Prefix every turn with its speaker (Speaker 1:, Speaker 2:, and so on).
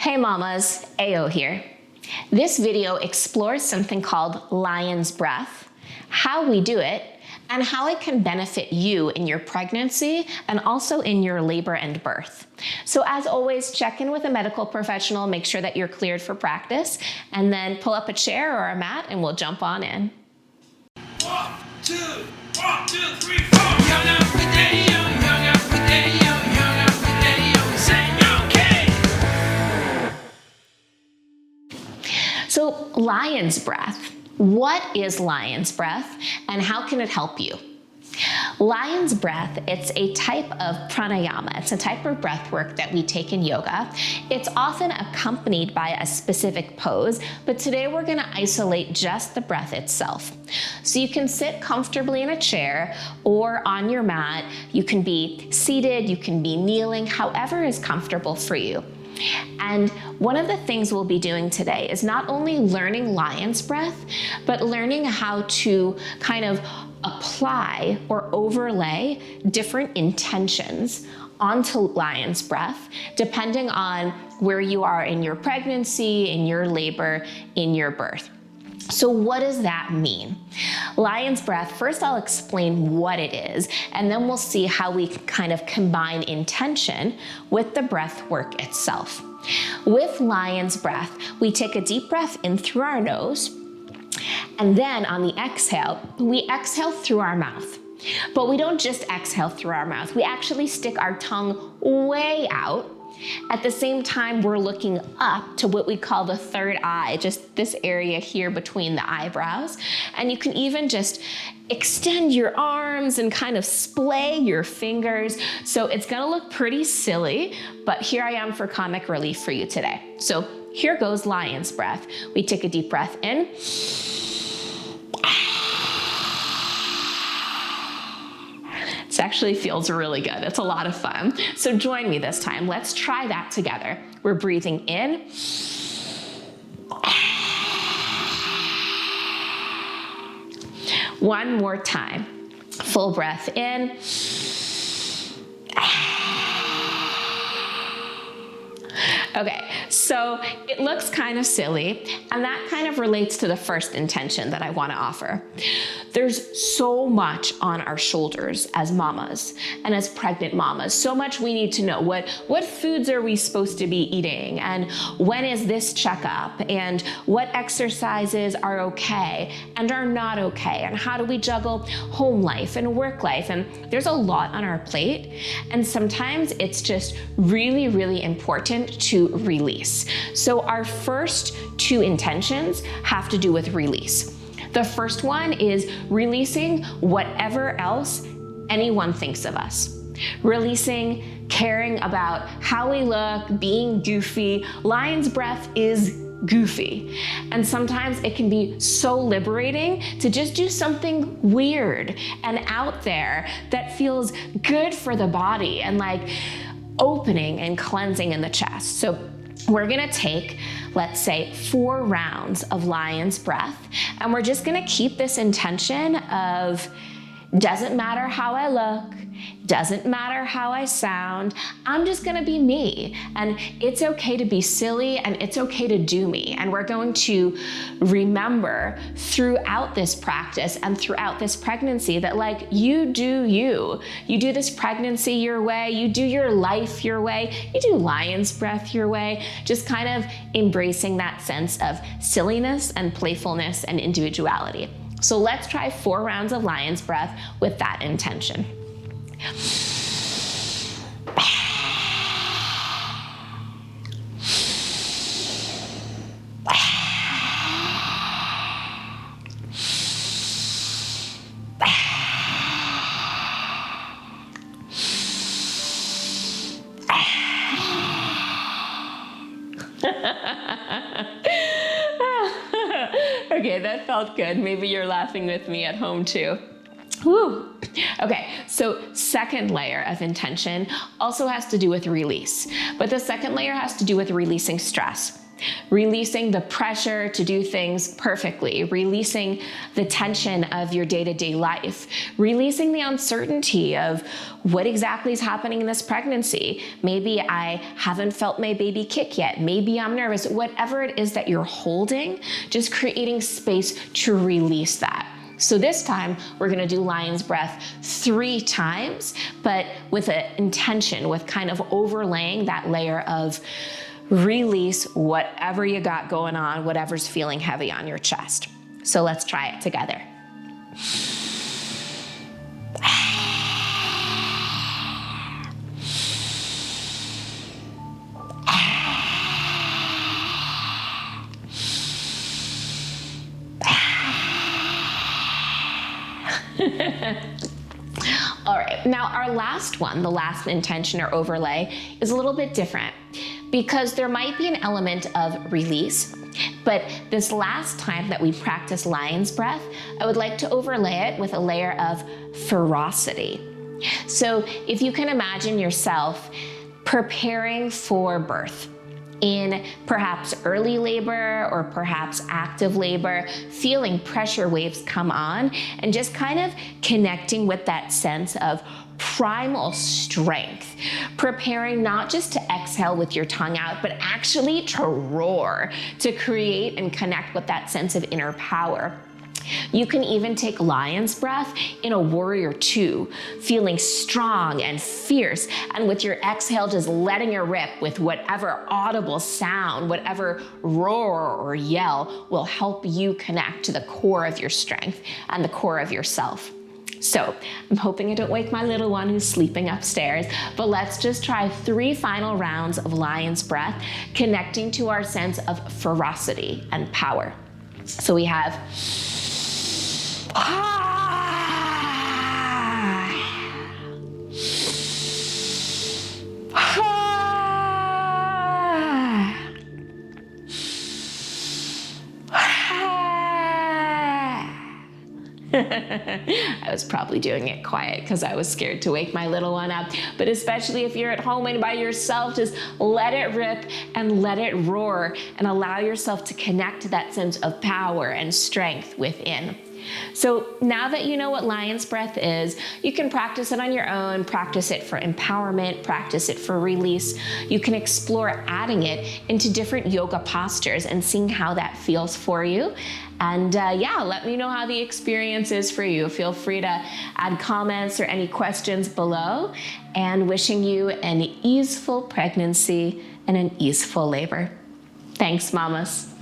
Speaker 1: Hey mamas, Ayo here. This video explores something called lion's breath, how we do it, and how it can benefit you in your pregnancy and also in your labor and birth. So as always, check in with a medical professional, make sure that you're cleared for practice, and then pull up a chair or a mat and we'll jump on in.
Speaker 2: 1, 2, 3, 4. Young up with Daddy-O, young up with Daddy-O, young up with Daddy-O, say okay.
Speaker 1: So lion's breath. What is lion's breath and how can it help you? Lion's breath, it's a type of pranayama. It's a type of breath work that we take in yoga. It's often accompanied by a specific pose, but today we're gonna isolate just the breath itself. So you can sit comfortably in a chair or on your mat. You can be seated, you can be kneeling, however is comfortable for you. And one of the things we'll be doing today is not only learning lion's breath, but learning how to kind of apply or overlay different intentions onto lion's breath, depending on where you are in your pregnancy, in your labor, in your birth. So what does that mean? Lion's breath, first I'll explain what it is, and then we'll see how we can kind of combine intention with the breath work itself. With lion's breath, we take a deep breath in through our nose, and then on the exhale, we exhale through our mouth. But we don't just exhale through our mouth, we actually stick our tongue way out. At the same time, we're looking up to what we call the third eye, just this area here between the eyebrows. And you can even just extend your arms and kind of splay your fingers. So it's gonna look pretty silly, but here I am for comic relief for you today. So here goes lion's breath. We take a deep breath in. It actually feels really good. It's a lot of fun. So join me this time. Let's try that together. We're breathing in. One more time. Full breath in. Okay, so it looks kind of silly, and that kind of relates to the first intention that I want to offer. There's so much on our shoulders as mamas and as pregnant mamas, so much we need to know. What foods are we supposed to be eating, and when is this checkup, and what exercises are okay and are not okay, and how do we juggle home life and work life, and there's a lot on our plate, and sometimes it's just really, really important to release. So our first two intentions have to do with release. The first one is releasing whatever else anyone thinks of us. Releasing caring about how we look, being goofy. Lion's breath is goofy. And sometimes it can be so liberating to just do something weird and out there that feels good for the body and like opening and cleansing in the chest. So we're gonna take, let's say, 4 rounds of lion's breath, and we're just gonna keep this intention of, doesn't matter how I look, doesn't matter how I sound, I'm just gonna be me. And it's okay to be silly, and it's okay to do me. And we're going to remember throughout this practice and throughout this pregnancy that like you do you. You do this pregnancy your way, you do your life your way, you do lion's breath your way, just kind of embracing that sense of silliness and playfulness and individuality. So let's try 4 rounds of lion's breath with that intention. Okay, that felt good. Maybe you're laughing with me at home too. Woo. Okay, so second layer of intention also has to do with release, but the second layer has to do with releasing stress. releasing the pressure to do things perfectly, releasing the tension of your day-to-day life, releasing the uncertainty of what exactly is happening in this pregnancy. Maybe I haven't felt my baby kick yet. Maybe I'm nervous. Whatever it is that you're holding, just creating space to release that. So this time we're gonna do lion's breath 3 times, but with an intention, with kind of overlaying that layer of release whatever you got going on, whatever's feeling heavy on your chest. So let's try it together. All right, now our last one, the last intention or overlay, is a little bit different because there might be an element of release, but this last time that we practice lion's breath, I would like to overlay it with a layer of ferocity. So if you can imagine yourself preparing for birth, in perhaps early labor or perhaps active labor, feeling pressure waves come on and just kind of connecting with that sense of primal strength, preparing not just to exhale with your tongue out, but actually to roar, to create and connect with that sense of inner power. You can even take lion's breath in a warrior 2, feeling strong and fierce, and with your exhale, just letting it rip with whatever audible sound, whatever roar or yell will help you connect to the core of your strength and the core of yourself. So I'm hoping I don't wake my little one who's sleeping upstairs, but let's just try 3 final rounds of lion's breath, connecting to our sense of ferocity and power. So we have I was probably doing it quiet because I was scared to wake my little one up. But especially if you're at home and by yourself, just let it rip and let it roar and allow yourself to connect to that sense of power and strength within. So now that you know what lion's breath is, you can practice it on your own, practice it for empowerment, practice it for release. You can explore adding it into different yoga postures and seeing how that feels for you. And yeah, let me know how the experience is for you. Feel free to add comments or any questions below, and wishing you an easeful pregnancy and an easeful labor. Thanks, mamas.